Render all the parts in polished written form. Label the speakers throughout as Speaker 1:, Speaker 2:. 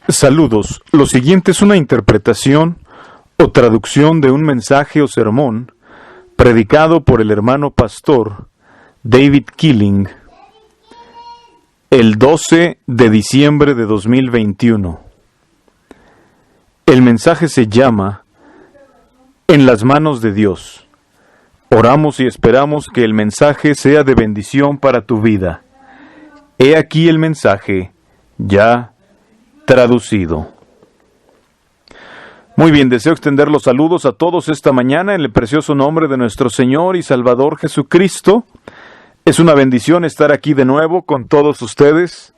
Speaker 1: Saludos. Lo siguiente es una interpretación o traducción de un mensaje o sermón predicado por el hermano pastor David Killing el 12 de diciembre de 2021. El mensaje se llama En las manos de Dios. Oramos y esperamos que el mensaje sea de bendición para tu vida. He aquí el mensaje ya traducido. Muy bien, deseo extender los saludos a todos esta mañana en el precioso nombre de nuestro Señor y Salvador Jesucristo. Es una bendición estar aquí de nuevo con todos ustedes.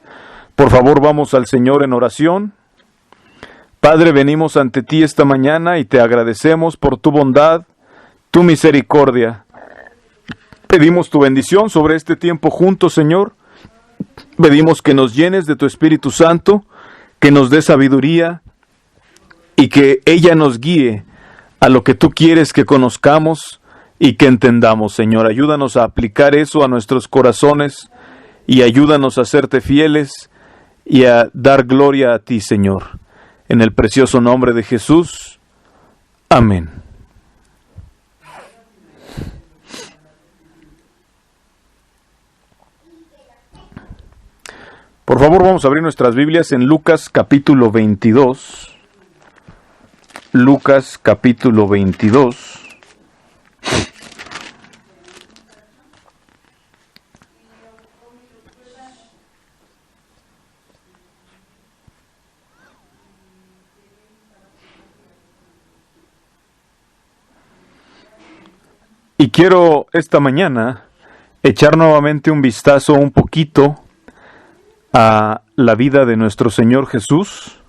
Speaker 1: Por favor, vamos al Señor en oración. Padre, venimos ante ti esta mañana y te agradecemos por tu bondad, tu misericordia. Pedimos tu bendición sobre este tiempo juntos, Señor. Pedimos que nos llenes de tu Espíritu Santo, que nos dé sabiduría y que ella nos guíe a lo que tú quieres que conozcamos y que entendamos, Señor. Ayúdanos a aplicar eso a nuestros corazones y ayúdanos a serte fieles y a dar gloria a ti, Señor. En el precioso nombre de Jesús. Amén. Por favor, vamos a abrir nuestras Biblias en Lucas capítulo 22. Lucas capítulo 22. Y quiero esta mañana echar nuevamente un vistazo un poquito a la vida de nuestro Señor Jesús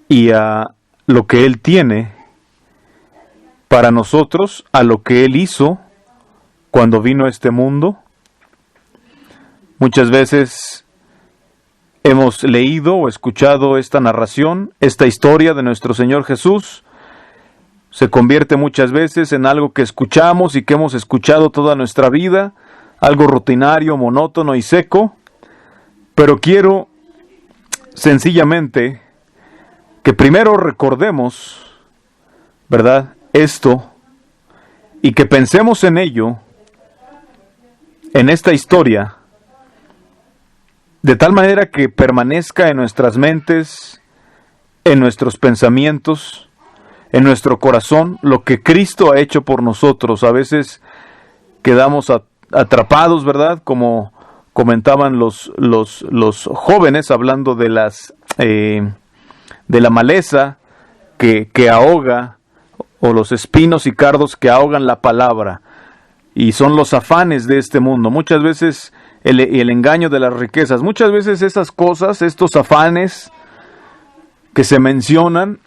Speaker 1: y a lo que Él tiene para nosotros, a lo que Él hizo cuando vino a este mundo. Muchas veces hemos leído o escuchado esta narración, esta historia de nuestro Señor Jesús. Se convierte muchas veces en algo que escuchamos y que hemos escuchado toda nuestra vida, algo rutinario, monótono y seco, pero quiero sencillamente que primero recordemos, ¿verdad?, esto, y que pensemos en ello, en esta historia, de tal manera que permanezca en nuestras mentes, en nuestros pensamientos, en nuestro corazón, lo que Cristo ha hecho por nosotros. A veces quedamos atrapados, ¿verdad?, como comentaban los jóvenes, hablando de la maleza que ahoga, o los espinos y cardos que ahogan la palabra, y son los afanes de este mundo. Muchas veces el engaño de las riquezas, muchas veces esas cosas, estos afanes que se mencionan,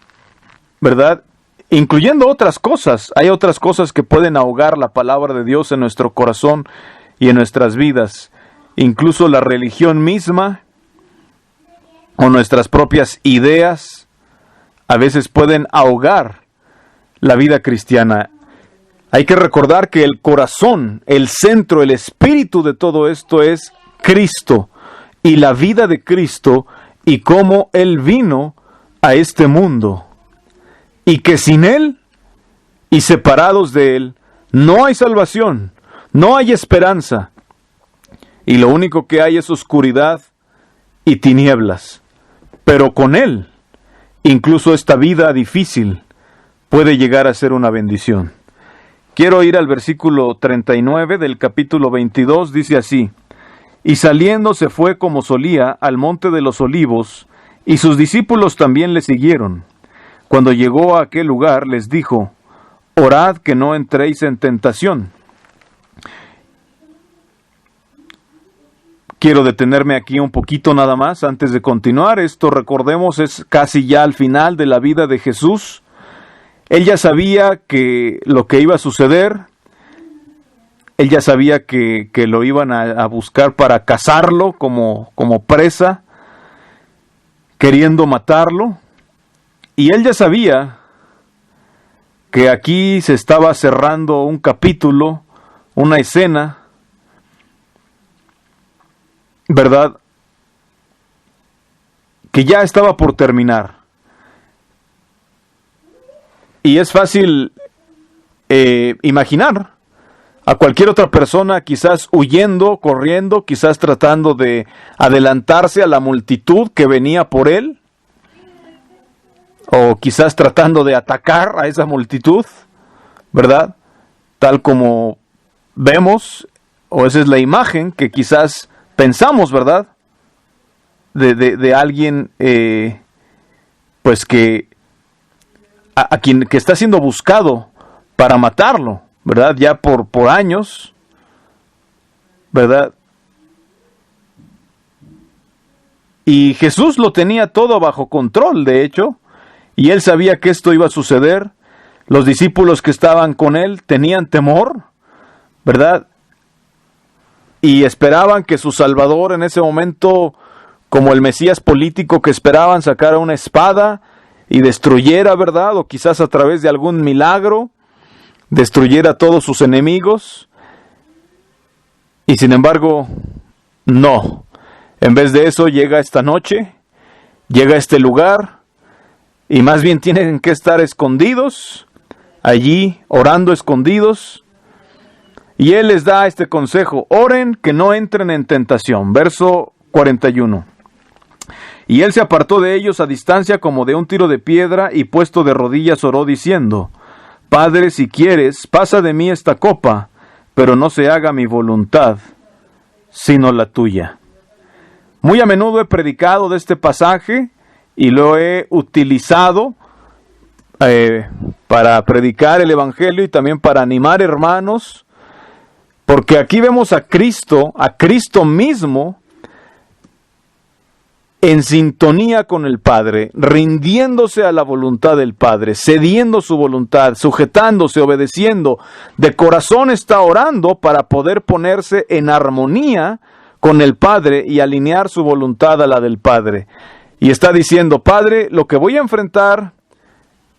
Speaker 1: ¿verdad?, incluyendo otras cosas. Hay otras cosas que pueden ahogar la palabra de Dios en nuestro corazón y en nuestras vidas. Incluso la religión misma o nuestras propias ideas a veces pueden ahogar la vida cristiana. Hay que recordar que el corazón, el centro, el espíritu de todo esto es Cristo y la vida de Cristo y cómo Él vino a este mundo. Y que sin Él y separados de Él no hay salvación, no hay esperanza. Y lo único que hay es oscuridad y tinieblas. Pero con Él, incluso esta vida difícil puede llegar a ser una bendición. Quiero ir al versículo 39 del capítulo 22, dice así: Y saliendo se fue como solía al monte de los olivos, y sus discípulos también le siguieron. Cuando llegó a aquel lugar, les dijo: Orad que no entréis en tentación. Quiero detenerme aquí un poquito nada más antes de continuar. Esto, recordemos, es casi ya al final de la vida de Jesús. Él ya sabía que lo que iba a suceder. Él ya sabía que lo iban a buscar para cazarlo como presa, queriendo matarlo. Y él ya sabía que aquí se estaba cerrando un capítulo, una escena, ¿verdad?, que ya estaba por terminar. Y es fácil imaginar a cualquier otra persona quizás huyendo, corriendo, quizás tratando de adelantarse a la multitud que venía por él, o quizás tratando de atacar a esa multitud, ¿verdad? Tal como vemos, o esa es la imagen que quizás pensamos, ¿verdad? De alguien, pues que a quien que está siendo buscado para matarlo, ¿verdad? Ya por años, ¿verdad? Y Jesús lo tenía todo bajo control, de hecho, y él sabía que esto iba a suceder. Los discípulos que estaban con él tenían temor, ¿verdad? Y esperaban que su Salvador en ese momento, como el Mesías político que esperaban, sacara una espada y destruyera, ¿verdad? O quizás a través de algún milagro, destruyera a todos sus enemigos. Y sin embargo, no. En vez de eso, llega esta noche, llega a este lugar, y más bien tienen que estar escondidos, allí, orando escondidos. Y él les da este consejo: oren que no entren en tentación. Verso 41. Y él se apartó de ellos a distancia como de un tiro de piedra, y puesto de rodillas oró diciendo: Padre, si quieres, pasa de mí esta copa, pero no se haga mi voluntad, sino la tuya. Muy a menudo he predicado de este pasaje y lo he utilizado para predicar el Evangelio y también para animar hermanos, porque aquí vemos a Cristo mismo, en sintonía con el Padre, rindiéndose a la voluntad del Padre, cediendo su voluntad, sujetándose, obedeciendo. De corazón está orando para poder ponerse en armonía con el Padre y alinear su voluntad a la del Padre. Y está diciendo: Padre, lo que voy a enfrentar,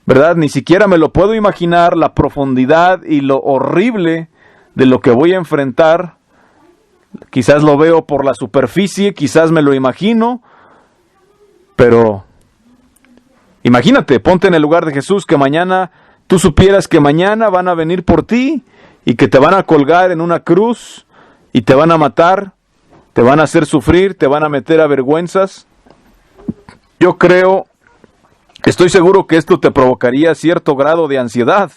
Speaker 1: ¿verdad? Ni siquiera me lo puedo imaginar, la profundidad y lo horrible de lo que voy a enfrentar. Quizás lo veo por la superficie, quizás me lo imagino, pero imagínate, ponte en el lugar de Jesús, que mañana tú supieras que mañana van a venir por ti y que te van a colgar en una cruz y te van a matar, te van a hacer sufrir, te van a meter a vergüenzas. Yo estoy seguro que esto te provocaría cierto grado de ansiedad,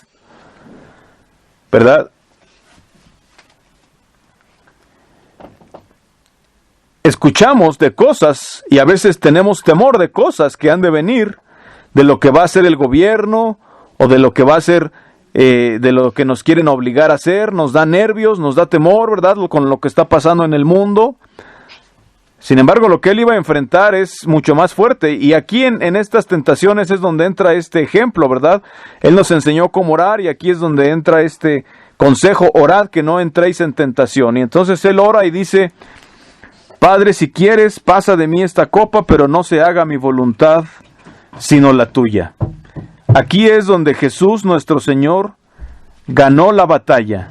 Speaker 1: ¿verdad? Escuchamos de cosas y a veces tenemos temor de cosas que han de venir, de lo que va a hacer el gobierno o de lo que va a hacer, de lo que nos quieren obligar a hacer. Nos da nervios, nos da temor, ¿verdad? Con lo que está pasando en el mundo. Sin embargo, lo que él iba a enfrentar es mucho más fuerte. Y aquí en estas tentaciones es donde entra este ejemplo, ¿verdad? Él nos enseñó cómo orar y aquí es donde entra este consejo: orad que no entréis en tentación. Y entonces él ora y dice: Padre, si quieres, pasa de mí esta copa, pero no se haga mi voluntad, sino la tuya. Aquí es donde Jesús, nuestro Señor, ganó la batalla.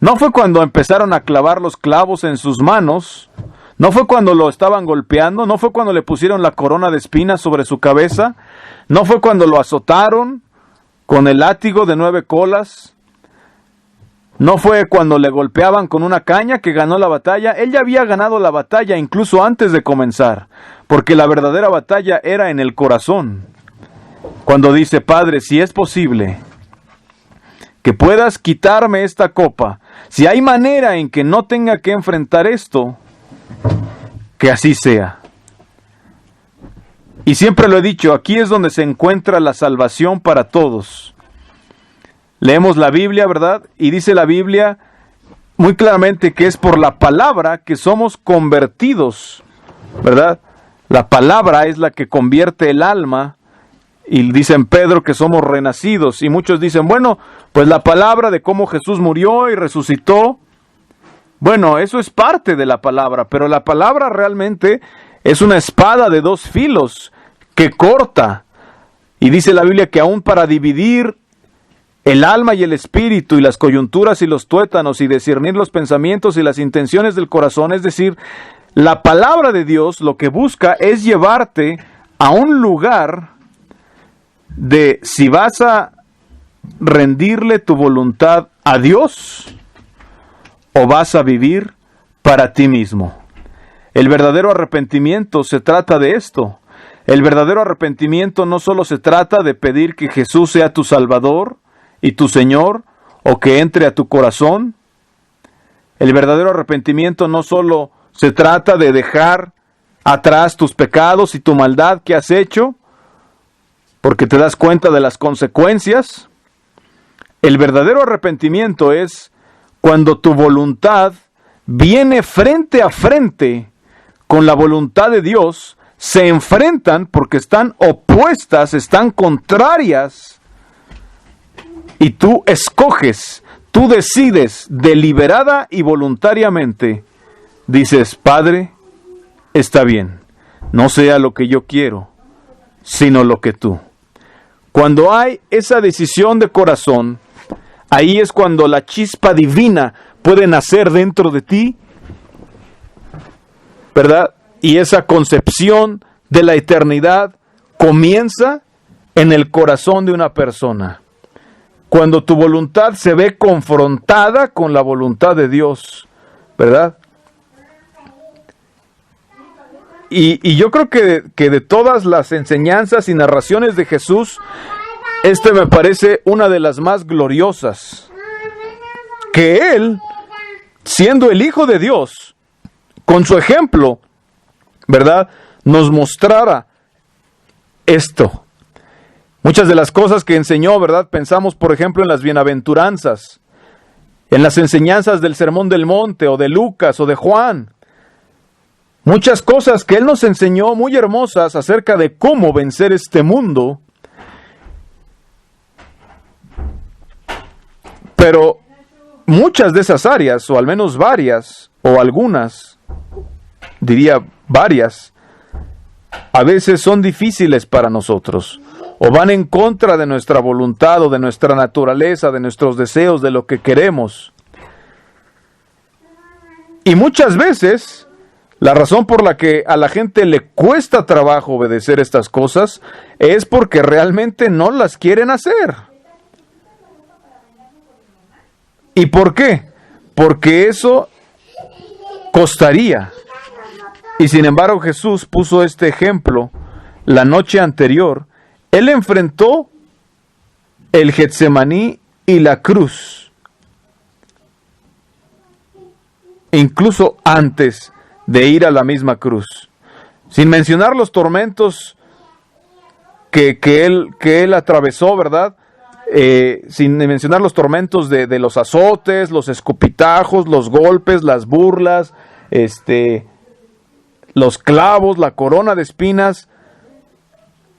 Speaker 1: No fue cuando empezaron a clavar los clavos en sus manos, no fue cuando lo estaban golpeando, no fue cuando le pusieron la corona de espinas sobre su cabeza, no fue cuando lo azotaron con el látigo de 9 colas, no fue cuando le golpeaban con una caña que ganó la batalla. Él ya había ganado la batalla incluso antes de comenzar, porque la verdadera batalla era en el corazón. Cuando dice: Padre, si es posible que puedas quitarme esta copa, si hay manera en que no tenga que enfrentar esto, que así sea. Y siempre lo he dicho, aquí es donde se encuentra la salvación para todos. Leemos la Biblia, ¿verdad? Y dice la Biblia muy claramente que es por la palabra que somos convertidos, ¿verdad? La palabra es la que convierte el alma, y dice en Pedro que somos renacidos. Y muchos dicen: bueno, pues la palabra de cómo Jesús murió y resucitó, bueno, eso es parte de la palabra, pero la palabra realmente es una espada de 2 filos que corta. Y dice la Biblia que aún para dividir el alma y el espíritu y las coyunturas y los tuétanos y discernir los pensamientos y las intenciones del corazón, es decir, la palabra de Dios lo que busca es llevarte a un lugar de si vas a rendirle tu voluntad a Dios o vas a vivir para ti mismo. El verdadero arrepentimiento se trata de esto. El verdadero arrepentimiento no solo se trata de pedir que Jesús sea tu Salvador y tu Señor, o que entre a tu corazón. El verdadero arrepentimiento no solo se trata de dejar atrás tus pecados y tu maldad que has hecho, porque te das cuenta de las consecuencias. El verdadero arrepentimiento es cuando tu voluntad viene frente a frente con la voluntad de Dios, se enfrentan porque están opuestas, están contrarias, y tú escoges, tú decides deliberada y voluntariamente, dices, Padre, está bien, no sea lo que yo quiero, sino lo que tú. Cuando hay esa decisión de corazón, ahí es cuando la chispa divina puede nacer dentro de ti, ¿verdad? Y esa concepción de la eternidad comienza en el corazón de una persona. Cuando tu voluntad se ve confrontada con la voluntad de Dios, ¿verdad? Y yo creo que de todas las enseñanzas y narraciones de Jesús, este me parece una de las más gloriosas. Que Él, siendo el Hijo de Dios, con su ejemplo, ¿verdad?, nos mostrara esto. Muchas de las cosas que enseñó, ¿verdad?, pensamos, por ejemplo, en las bienaventuranzas, en las enseñanzas del Sermón del Monte, o de Lucas, o de Juan. Muchas cosas que Él nos enseñó muy hermosas acerca de cómo vencer este mundo. Pero muchas de esas áreas, o al menos varias, o algunas, diría varias, a veces son difíciles para nosotros, o van en contra de nuestra voluntad, o de nuestra naturaleza, de nuestros deseos, de lo que queremos. Y muchas veces, la razón por la que a la gente le cuesta trabajo obedecer estas cosas, es porque realmente no las quieren hacer. ¿Y por qué? Porque eso costaría. Y sin embargo Jesús puso este ejemplo la noche anterior. Él enfrentó el Getsemaní y la cruz, incluso antes de ir a la misma cruz. Sin mencionar los tormentos que él atravesó, ¿verdad? Sin mencionar los tormentos de los azotes, los escupitajos, los golpes, las burlas, los clavos, la corona de espinas,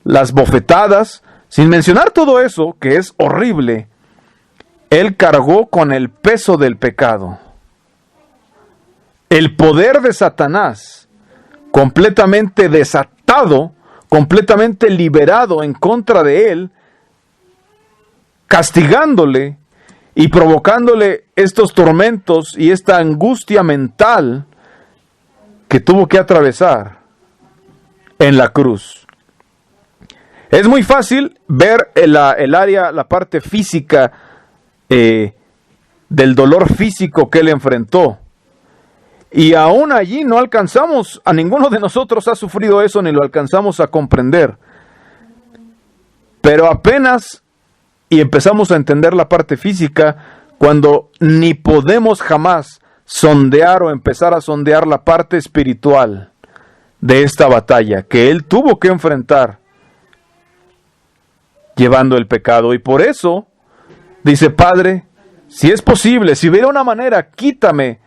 Speaker 1: las bofetadas. Sin mencionar todo eso, que es horrible, Él cargó con el peso del pecado. El poder de Satanás, completamente desatado, completamente liberado en contra de Él, castigándole y provocándole estos tormentos y esta angustia mental que tuvo que atravesar en la cruz. Es muy fácil ver el área, la parte física del dolor físico que él enfrentó. Y aún allí no alcanzamos, a ninguno de nosotros ha sufrido eso ni lo alcanzamos a comprender. Pero apenas y empezamos a entender la parte física cuando ni podemos jamás sondear o empezar a sondear la parte espiritual de esta batalla que él tuvo que enfrentar llevando el pecado. Y por eso dice: Padre, si es posible, si hubiera una manera, quítame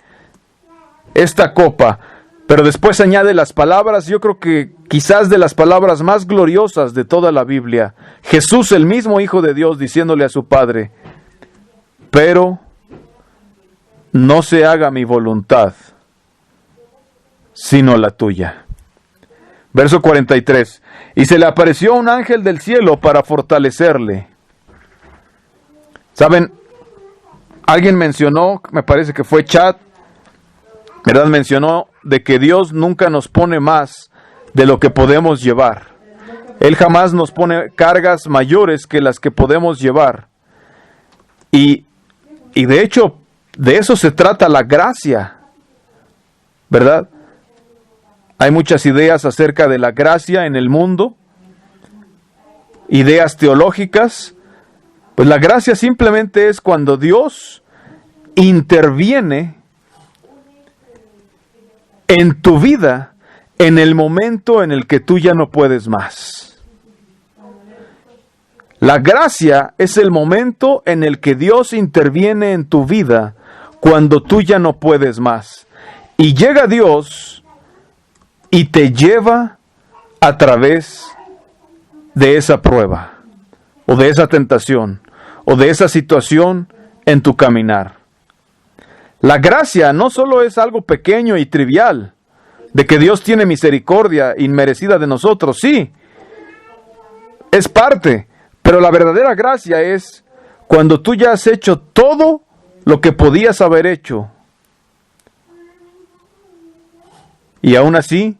Speaker 1: esta copa. Pero después añade las palabras, yo creo que quizás de las palabras más gloriosas de toda la Biblia. Jesús, el mismo Hijo de Dios, diciéndole a su Padre: pero no se haga mi voluntad, sino la tuya. Verso 43. Y se le apareció un ángel del cielo para fortalecerle. ¿Saben? Alguien mencionó, me parece que fue Chad, ¿verdad? Mencionó de que Dios nunca nos pone más de lo que podemos llevar. Él jamás nos pone cargas mayores que las que podemos llevar. Y de hecho, de eso se trata la gracia, ¿verdad? Hay muchas ideas acerca de la gracia en el mundo, ideas teológicas. Pues la gracia simplemente es cuando Dios interviene en tu vida en el momento en el que tú ya no puedes más. La gracia es el momento en el que Dios interviene en tu vida cuando tú ya no puedes más. Y llega Dios y te lleva a través de esa prueba, o de esa tentación, o de esa situación en tu caminar. La gracia no solo es algo pequeño y trivial, de que Dios tiene misericordia inmerecida de nosotros, sí, es parte, pero la verdadera gracia es cuando tú ya has hecho todo lo que podías haber hecho, y aún así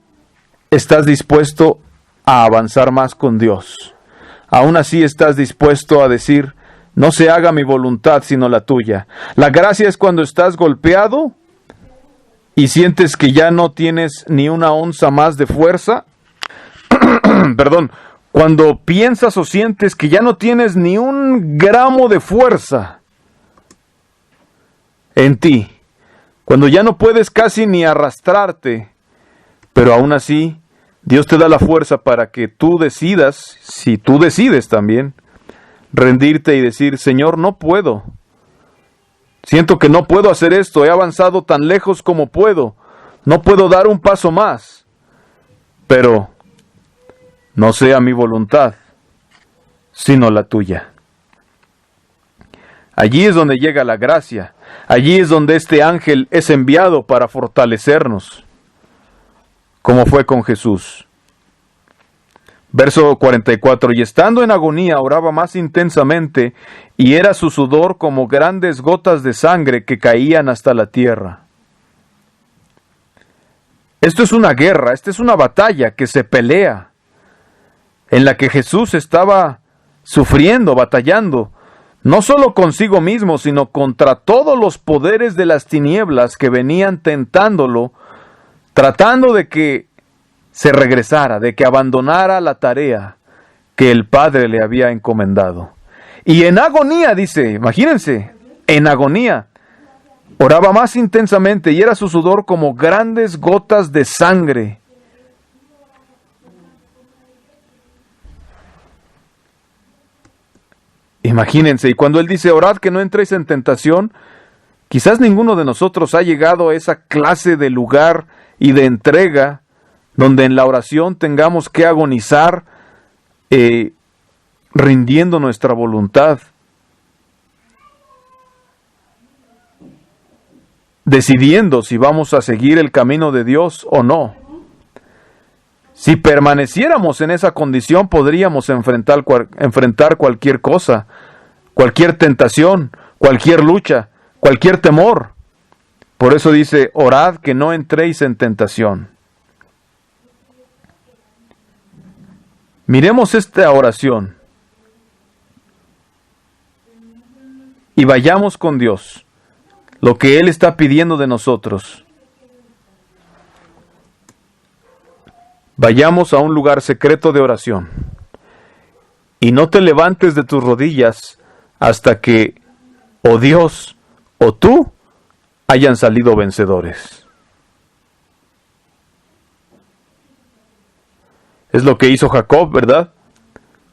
Speaker 1: estás dispuesto a avanzar más con Dios. Aún así estás dispuesto a decir, no se haga mi voluntad sino la tuya. La gracia es cuando estás golpeado y sientes que ya no tienes ni una onza más de fuerza. Perdón, cuando piensas o sientes que ya no tienes ni un gramo de fuerza en ti. Cuando ya no puedes casi ni arrastrarte, pero aún así Dios te da la fuerza para que tú decidas, si tú decides también, rendirte y decir, Señor, no puedo. Siento que no puedo hacer esto, he avanzado tan lejos como puedo. No puedo dar un paso más. Pero no sea mi voluntad, sino la tuya. Allí es donde llega la gracia. Allí es donde este ángel es enviado para fortalecernos, como fue con Jesús. Verso 44, y estando en agonía oraba más intensamente, y era su sudor como grandes gotas de sangre que caían hasta la tierra. Esto es una guerra, esta es una batalla que se pelea, en la que Jesús estaba sufriendo, batallando, no solo consigo mismo, sino contra todos los poderes de las tinieblas que venían tentándolo, tratando de que se regresara, de que abandonara la tarea que el Padre le había encomendado. Y en agonía, dice, imagínense, en agonía, oraba más intensamente y era su sudor como grandes gotas de sangre. Imagínense, y cuando él dice, orad que no entréis en tentación, quizás ninguno de nosotros ha llegado a esa clase de lugar y de entrega donde en la oración tengamos que agonizar rindiendo nuestra voluntad, decidiendo si vamos a seguir el camino de Dios o no. Si permaneciéramos en esa condición, podríamos enfrentar cualquier cosa, cualquier tentación, cualquier lucha, cualquier temor. Por eso dice, orad que no entréis en tentación. Miremos esta oración y vayamos con Dios, lo que Él está pidiendo de nosotros. Vayamos a un lugar secreto de oración y no te levantes de tus rodillas hasta que o Dios o tú hayan salido vencedores. Es lo que hizo Jacob, ¿verdad?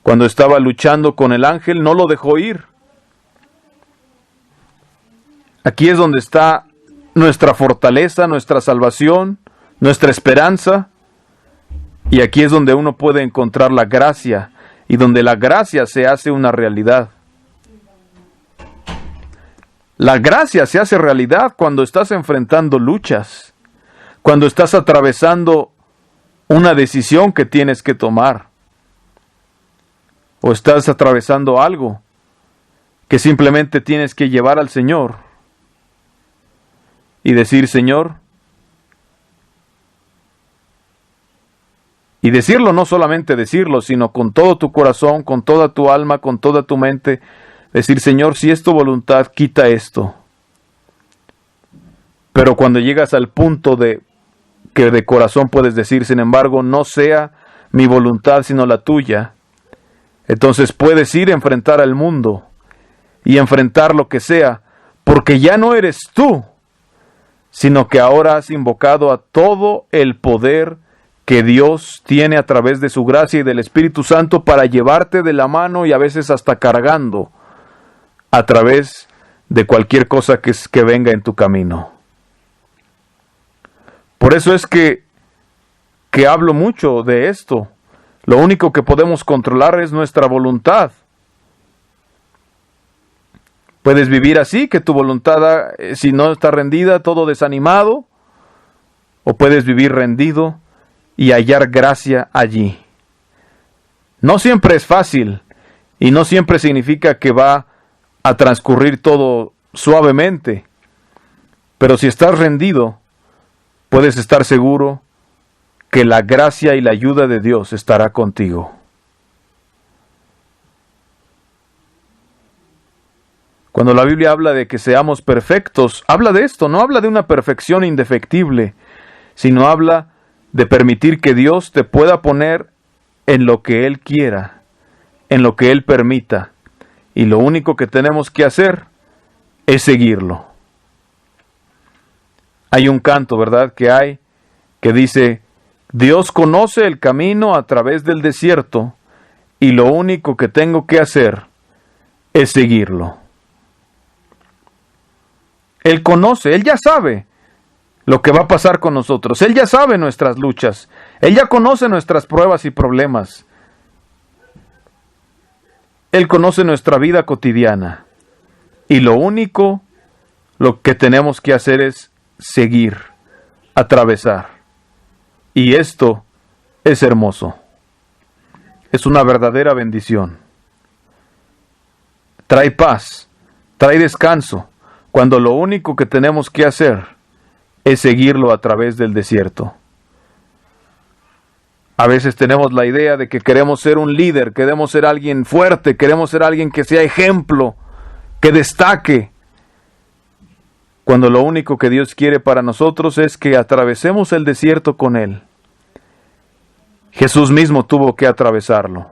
Speaker 1: Cuando estaba luchando con el ángel, no lo dejó ir. Aquí es donde está nuestra fortaleza, nuestra salvación, nuestra esperanza. Y aquí es donde uno puede encontrar la gracia y donde la gracia se hace una realidad. La gracia se hace realidad cuando estás enfrentando luchas, cuando estás atravesando una decisión que tienes que tomar, o estás atravesando algo que simplemente tienes que llevar al Señor y decir, Señor, Y decirlo, no solamente decirlo, sino con todo tu corazón, con toda tu alma, con toda tu mente. Decir, Señor, si es tu voluntad, quita esto. Pero cuando llegas al punto de que de corazón puedes decir, sin embargo, no sea mi voluntad sino la tuya, entonces puedes ir a enfrentar al mundo y enfrentar lo que sea, porque ya no eres tú, sino que ahora has invocado a todo el poder que Dios tiene a través de su gracia y del Espíritu Santo para llevarte de la mano y a veces hasta cargando a través de cualquier cosa que venga en tu camino. Por eso es que hablo mucho de esto. Lo único que podemos controlar es nuestra voluntad. Puedes vivir así, que tu voluntad, si no está rendida, todo desanimado, o puedes vivir rendido y hallar gracia allí. No siempre es fácil y no siempre significa que va a transcurrir todo suavemente, pero si estás rendido, puedes estar seguro que la gracia y la ayuda de Dios estará contigo. Cuando la Biblia habla de que seamos perfectos, habla de esto, no habla de una perfección indefectible, sino habla de permitir que Dios te pueda poner en lo que Él quiera, en lo que Él permita, y lo único que tenemos que hacer es seguirlo. Hay un canto, ¿verdad?, que dice, Dios conoce el camino a través del desierto, y lo único que tengo que hacer es seguirlo. Él conoce, Él ya sabe lo que va a pasar con nosotros. Él ya sabe nuestras luchas. Él ya conoce nuestras pruebas y problemas. Él conoce nuestra vida cotidiana. Y lo único que tenemos que hacer es seguir, atravesar. Y esto es hermoso. Es una verdadera bendición. Trae paz, trae descanso, cuando lo único que tenemos que hacer es seguirlo a través del desierto. A veces tenemos la idea de que queremos ser un líder, queremos ser alguien fuerte, queremos ser alguien que sea ejemplo, que destaque, cuando lo único que Dios quiere para nosotros es que atravesemos el desierto con Él. Jesús mismo tuvo que atravesarlo.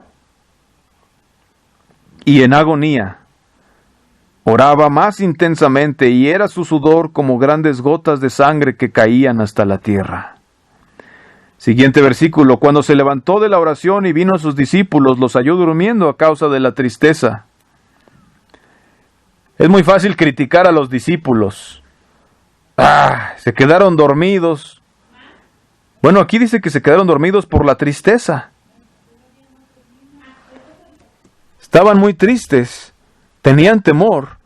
Speaker 1: Y en agonía, oraba más intensamente y era su sudor como grandes gotas de sangre que caían hasta la tierra. Siguiente versículo, cuando se levantó de la oración y vino a sus discípulos, los halló durmiendo a causa de la tristeza. Es muy fácil criticar a los discípulos. Se quedaron dormidos. Bueno, aquí dice que se quedaron dormidos por la tristeza. Estaban muy tristes, tenían temor,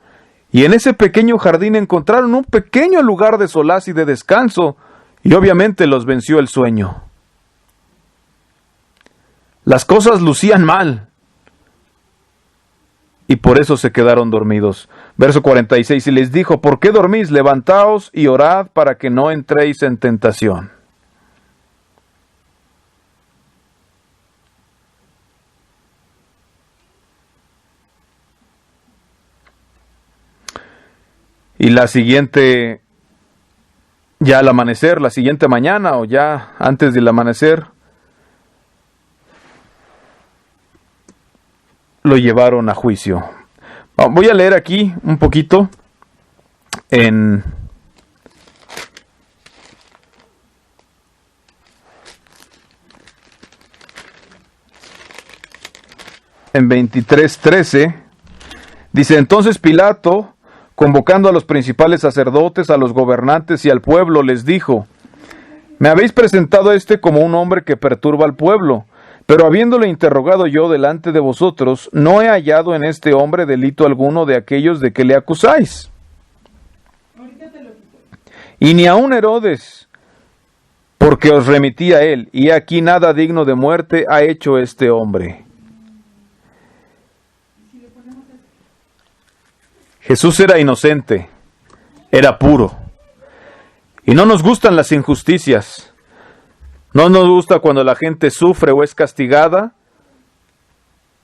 Speaker 1: y en ese pequeño jardín encontraron un pequeño lugar de solaz y de descanso, y obviamente los venció el sueño. Las cosas lucían mal, y por eso se quedaron dormidos. Verso 46, y les dijo, ¿por qué dormís? Levantaos y orad para que no entréis en tentación. Y la siguiente, ya al amanecer, la siguiente mañana o ya antes del amanecer, lo llevaron a juicio. Voy a leer aquí un poquito en en 23:13. Dice, entonces Pilato, convocando a los principales sacerdotes, a los gobernantes y al pueblo, les dijo, me habéis presentado a este como un hombre que perturba al pueblo, pero habiéndole interrogado yo delante de vosotros, no he hallado en este hombre delito alguno de aquellos de que le acusáis. Y ni aun Herodes, porque os remití a él, y aquí nada digno de muerte ha hecho este hombre. Jesús era inocente, era puro. Y no nos gustan las injusticias. No nos gusta cuando la gente sufre o es castigada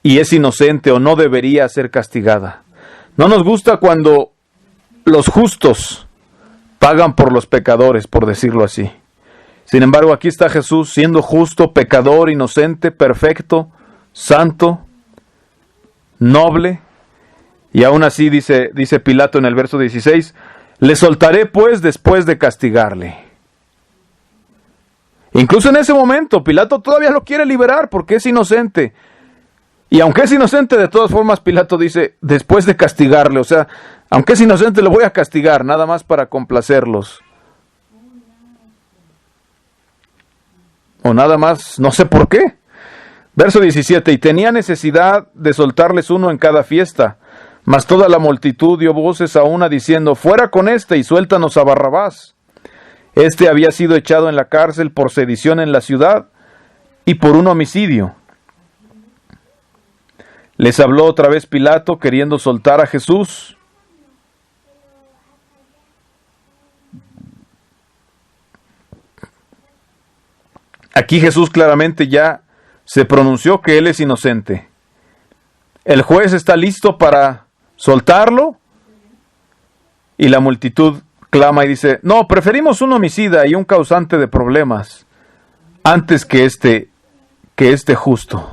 Speaker 1: y es inocente o no debería ser castigada. No nos gusta cuando los justos pagan por los pecadores, por decirlo así. Sin embargo, aquí está Jesús siendo justo, pecador, inocente, perfecto, santo, noble. Y aún así dice Pilato en el verso 16, le soltaré pues después de castigarle. Incluso en ese momento, Pilato todavía lo quiere liberar porque es inocente. Y aunque es inocente, de todas formas, Pilato dice, después de castigarle, o sea, aunque es inocente, lo voy a castigar, nada más para complacerlos. O nada más, no sé por qué. Verso 17, y tenía necesidad de soltarles uno en cada fiesta, mas toda la multitud dio voces a una diciendo, fuera con este y suéltanos a Barrabás. Este había sido echado en la cárcel por sedición en la ciudad y por un homicidio. Les habló otra vez Pilato queriendo soltar a Jesús. Aquí Jesús claramente ya se pronunció que él es inocente. El juez está listo para soltarlo y la multitud clama y dice, no, preferimos un homicida y un causante de problemas antes que este justo.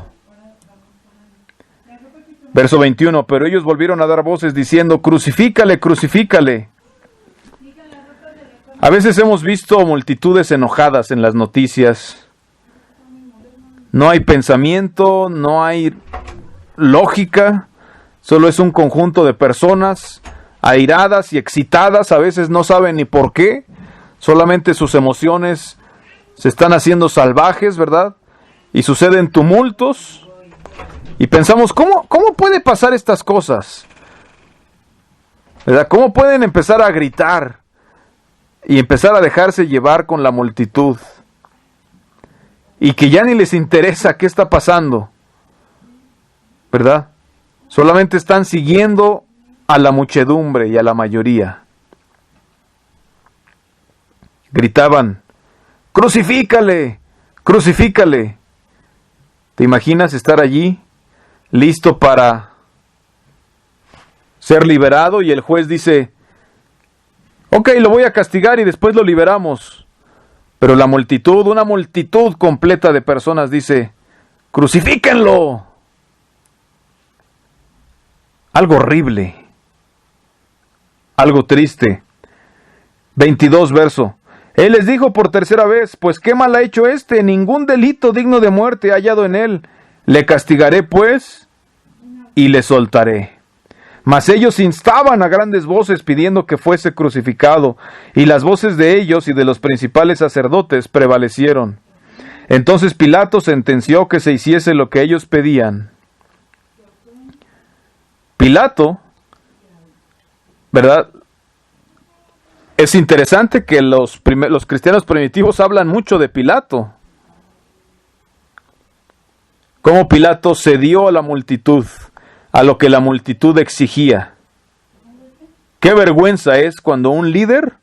Speaker 1: Verso 21, pero ellos volvieron a dar voces diciendo, crucifícale, crucifícale. A veces hemos visto multitudes enojadas en las noticias. No hay pensamiento, no hay lógica, solo es un conjunto de personas airadas y excitadas, a veces no saben ni por qué, solamente sus emociones se están haciendo salvajes, ¿verdad? Y suceden tumultos. Y pensamos, ¿cómo puede pasar estas cosas? ¿Verdad? ¿Cómo pueden empezar a gritar y empezar a dejarse llevar con la multitud? Y que ya ni les interesa qué está pasando, ¿verdad? Solamente están siguiendo a la muchedumbre y a la mayoría. Gritaban, ¡crucifícale! ¡Crucifícale! ¿Te imaginas estar allí? Listo para ser liberado y el juez dice, ok, lo voy a castigar y después lo liberamos. Pero la multitud, una multitud completa de personas dice, ¡crucifíquenlo! Algo horrible, algo triste. 22 verso. Él les dijo por tercera vez, pues qué mal ha hecho este, ningún delito digno de muerte ha hallado en él. Le castigaré pues y le soltaré. Mas ellos instaban a grandes voces pidiendo que fuese crucificado, y las voces de ellos y de los principales sacerdotes prevalecieron. Entonces Pilato sentenció que se hiciese lo que ellos pedían. Pilato, ¿verdad? Es interesante que los cristianos primitivos hablan mucho de Pilato. Cómo Pilato cedió a la multitud, a lo que la multitud exigía. Qué vergüenza es cuando un líder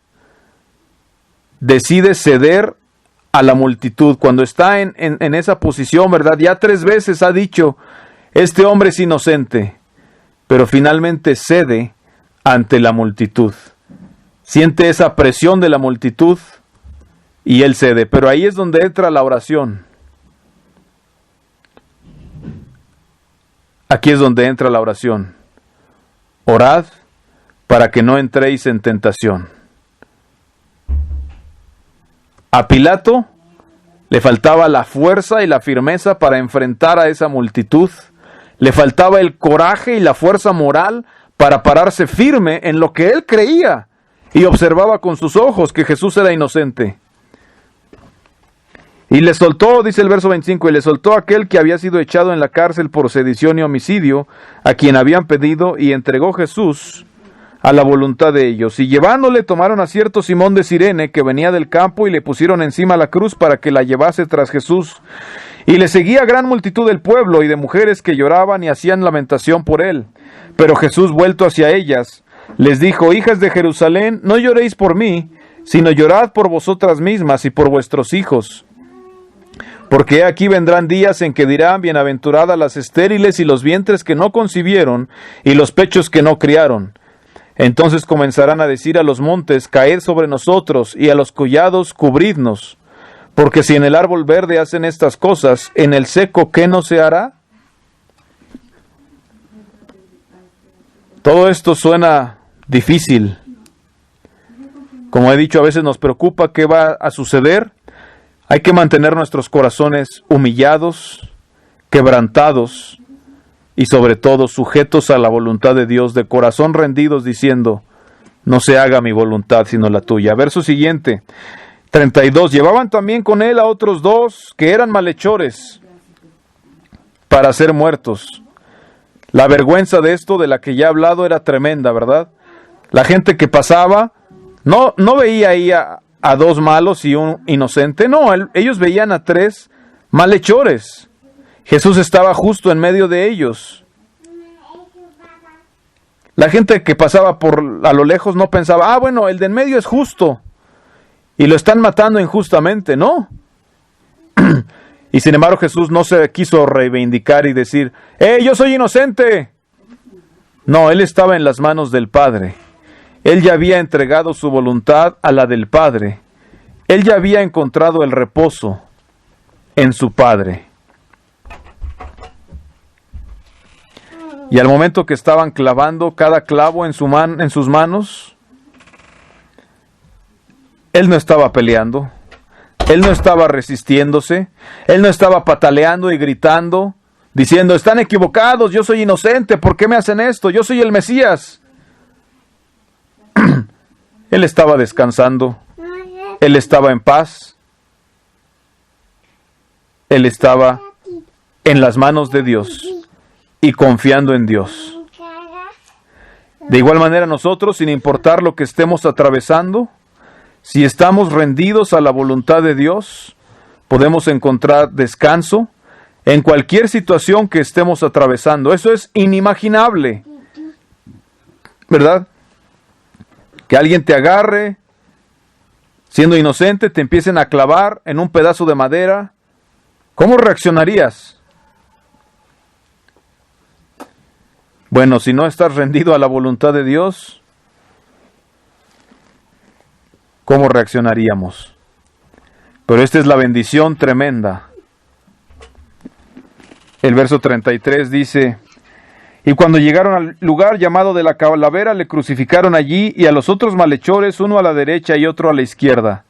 Speaker 1: decide ceder a la multitud, cuando está en esa posición, ¿verdad? Ya 3 veces ha dicho, este hombre es inocente, pero finalmente cede ante la multitud. Siente esa presión de la multitud y él cede. Pero ahí es donde entra la oración. Aquí es donde entra la oración. Orad para que no entréis en tentación. A Pilato le faltaba la fuerza y la firmeza para enfrentar a esa multitud. Le faltaba el coraje y la fuerza moral para pararse firme en lo que él creía. Y observaba con sus ojos que Jesús era inocente. Y le soltó, dice el verso 25, y le soltó a aquel que había sido echado en la cárcel por sedición y homicidio, a quien habían pedido, y entregó Jesús a la voluntad de ellos. Y llevándole tomaron a cierto Simón de Cirene, que venía del campo, y le pusieron encima la cruz para que la llevase tras Jesús. Y le seguía gran multitud del pueblo y de mujeres que lloraban y hacían lamentación por él. Pero Jesús, vuelto hacia ellas, les dijo, hijas de Jerusalén, no lloréis por mí, sino llorad por vosotras mismas y por vuestros hijos. Porque aquí vendrán días en que dirán, bienaventuradas las estériles y los vientres que no concibieron y los pechos que no criaron. Entonces comenzarán a decir a los montes, caed sobre nosotros, y a los collados, cubridnos. Porque si en el árbol verde hacen estas cosas, en el seco, ¿qué no se hará? Todo esto suena difícil. Como he dicho, a veces nos preocupa qué va a suceder. Hay que mantener nuestros corazones humillados, quebrantados y sobre todo sujetos a la voluntad de Dios, de corazón rendidos, diciendo, no se haga mi voluntad sino la tuya. Verso siguiente, 32. Llevaban también con él a otros 2 que eran malhechores para ser muertos. La vergüenza de esto, de la que ya he hablado, era tremenda, ¿verdad? La gente que pasaba no veía ahí a 2 malos y un inocente. No, ellos veían a 3 malhechores. Jesús estaba justo en medio de ellos. La gente que pasaba a lo lejos no pensaba, bueno, el de en medio es justo y lo están matando injustamente, ¿no? Y sin embargo Jesús no se quiso reivindicar y decir, yo soy inocente. No, él estaba en las manos del Padre. Él ya había entregado su voluntad a la del Padre. Él ya había encontrado el reposo en su Padre. Y al momento que estaban clavando cada clavo en sus manos, él no estaba peleando, él no estaba resistiéndose, él no estaba pataleando y gritando, diciendo, están equivocados, yo soy inocente, ¿por qué me hacen esto? Yo soy el Mesías. Él estaba descansando, él estaba en paz, él estaba en las manos de Dios y confiando en Dios. De igual manera nosotros, sin importar lo que estemos atravesando, si estamos rendidos a la voluntad de Dios, podemos encontrar descanso en cualquier situación que estemos atravesando. Eso es inimaginable, ¿verdad? Que alguien te agarre, siendo inocente, te empiecen a clavar en un pedazo de madera. ¿Cómo reaccionarías? Bueno, si no estás rendido a la voluntad de Dios, ¿cómo reaccionaríamos? Pero esta es la bendición tremenda. El verso 33 dice, y cuando llegaron al lugar llamado de la calavera, le crucificaron allí y a los otros malhechores, uno a la derecha y otro a la izquierda.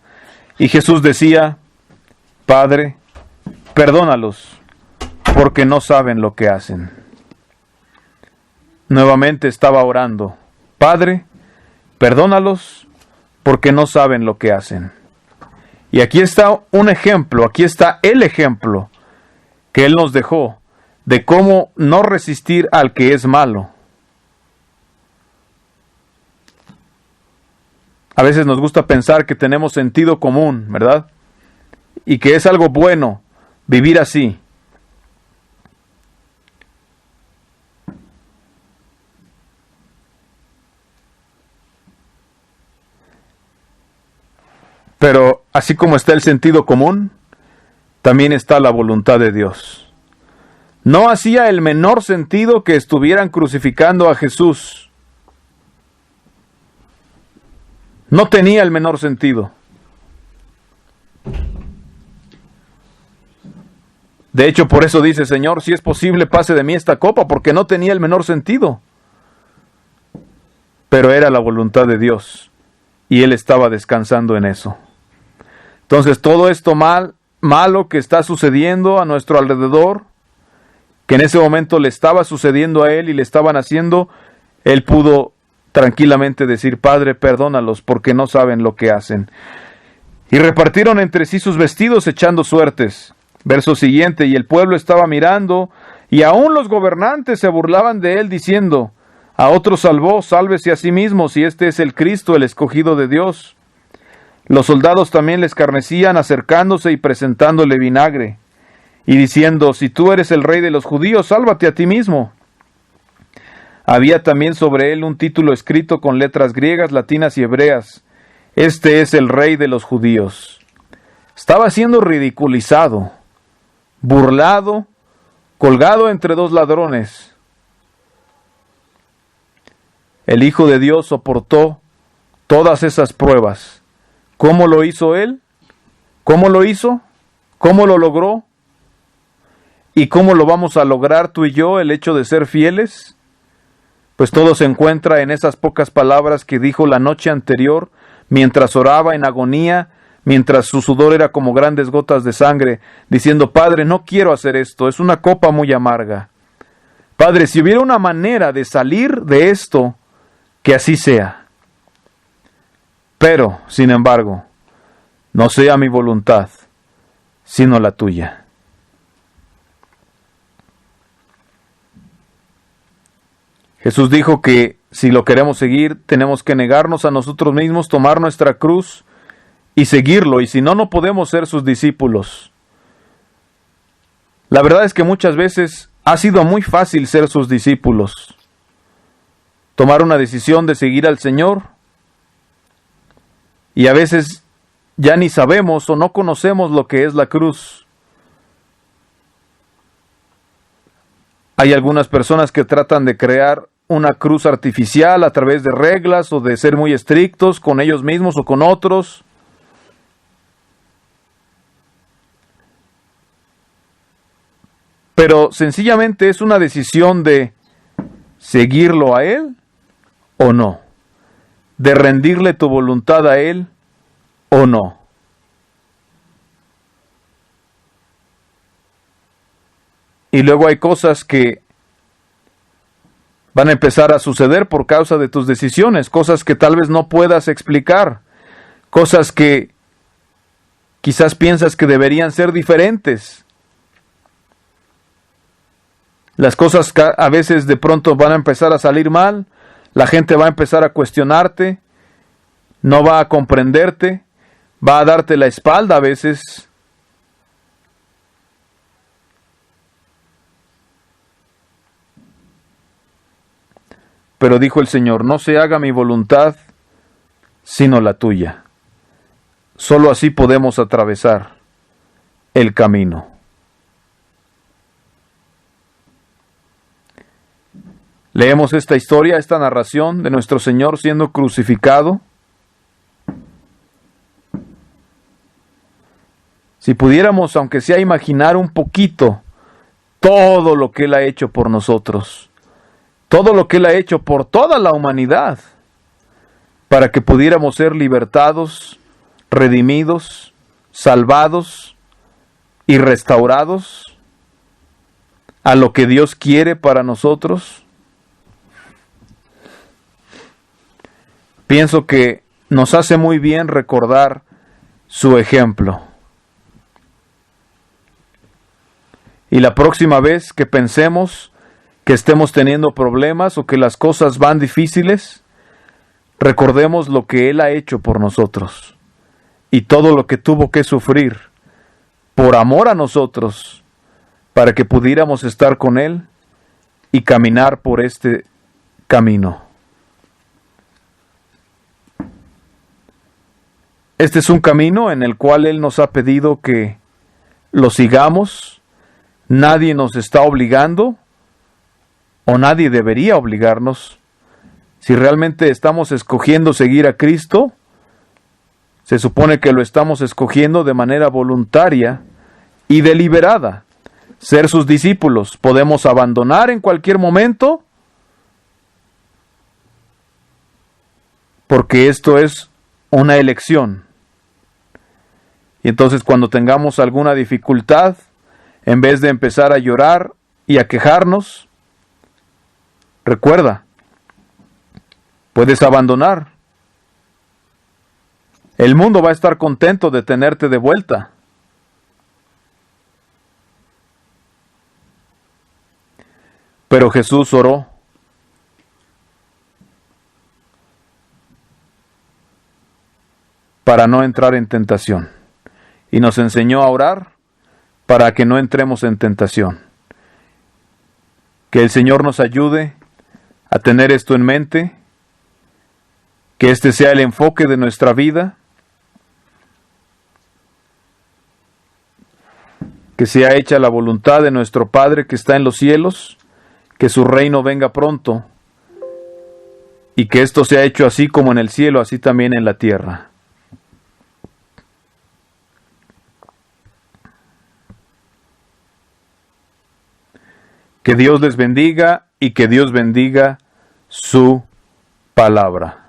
Speaker 1: Y Jesús decía, Padre, perdónalos, porque no saben lo que hacen. Nuevamente estaba orando, Padre, perdónalos, porque no saben lo que hacen. Y aquí está un ejemplo, aquí está el ejemplo que Él nos dejó de cómo no resistir al que es malo. A veces nos gusta pensar que tenemos sentido común, ¿verdad? Y que es algo bueno vivir así. Pero así como está el sentido común, también está la voluntad de Dios. No hacía el menor sentido que estuvieran crucificando a Jesús. No tenía el menor sentido. De hecho, por eso dice, Señor, si es posible, pase de mí esta copa, porque no tenía el menor sentido. Pero era la voluntad de Dios, y Él estaba descansando en eso. Entonces, todo esto malo que está sucediendo a nuestro alrededor, que en ese momento le estaba sucediendo a Él y le estaban haciendo, Él pudo tranquilamente decir, Padre, perdónalos, porque no saben lo que hacen. Y repartieron entre sí sus vestidos, echando suertes. Verso siguiente, y el pueblo estaba mirando, y aún los gobernantes se burlaban de Él, diciendo, a otros salvó, sálvese a sí mismo, si este es el Cristo, el escogido de Dios. Los soldados también le escarnecían, acercándose y presentándole vinagre, y diciendo, si tú eres el rey de los judíos, sálvate a ti mismo. Había también sobre él un título escrito con letras griegas, latinas y hebreas, este es el rey de los judíos. Estaba siendo ridiculizado, burlado, colgado entre dos ladrones. El Hijo de Dios soportó todas esas pruebas. ¿Cómo lo hizo Él? ¿Cómo lo hizo? ¿Cómo lo logró? ¿Y cómo lo vamos a lograr tú y yo, el hecho de ser fieles? Pues todo se encuentra en esas pocas palabras que dijo la noche anterior, mientras oraba en agonía, mientras su sudor era como grandes gotas de sangre, diciendo: Padre, no quiero hacer esto, es una copa muy amarga. Padre, si hubiera una manera de salir de esto, que así sea. Pero, sin embargo, no sea mi voluntad, sino la tuya. Jesús dijo que si lo queremos seguir, tenemos que negarnos a nosotros mismos, tomar nuestra cruz y seguirlo, y si no, no podemos ser sus discípulos. La verdad es que muchas veces ha sido muy fácil ser sus discípulos. Tomar una decisión de seguir al Señor, y a veces ya ni sabemos o no conocemos lo que es la cruz. Hay algunas personas que tratan de crear una cruz artificial a través de reglas o de ser muy estrictos con ellos mismos o con otros. Pero sencillamente es una decisión de seguirlo a Él o no, de rendirle tu voluntad a Él o no. Y luego hay cosas que van a empezar a suceder por causa de tus decisiones, cosas que tal vez no puedas explicar, cosas que quizás piensas que deberían ser diferentes. Las cosas a veces de pronto van a empezar a salir mal, la gente va a empezar a cuestionarte, no va a comprenderte, va a darte la espalda a veces. Pero dijo el Señor: no se haga mi voluntad, sino la tuya. Solo así podemos atravesar el camino. Leemos esta historia, esta narración de nuestro Señor siendo crucificado. Si pudiéramos, aunque sea, imaginar un poquito todo lo que Él ha hecho por nosotros, todo lo que Él ha hecho por toda la humanidad, para que pudiéramos ser libertados, redimidos, salvados y restaurados a lo que Dios quiere para nosotros. Pienso que nos hace muy bien recordar su ejemplo. Y la próxima vez que pensemos que estemos teniendo problemas o que las cosas van difíciles, recordemos lo que Él ha hecho por nosotros y todo lo que tuvo que sufrir por amor a nosotros para que pudiéramos estar con Él y caminar por este camino. Este es un camino en el cual Él nos ha pedido que lo sigamos. Nadie nos está obligando, o nadie debería obligarnos. Si realmente estamos escogiendo seguir a Cristo, se supone que lo estamos escogiendo de manera voluntaria y deliberada. Ser sus discípulos. Podemos abandonar en cualquier momento, porque esto es una elección. Y entonces, cuando tengamos alguna dificultad, en vez de empezar a llorar y a quejarnos, recuerda, puedes abandonar. El mundo va a estar contento de tenerte de vuelta. Pero Jesús oró para no entrar en tentación. Y nos enseñó a orar para que no entremos en tentación. Que el Señor nos ayude a tener esto en mente, que este sea el enfoque de nuestra vida, que sea hecha la voluntad de nuestro Padre que está en los cielos, que su reino venga pronto, y que esto sea hecho así como en el cielo, así también en la tierra. Que Dios les bendiga y que Dios bendiga su palabra.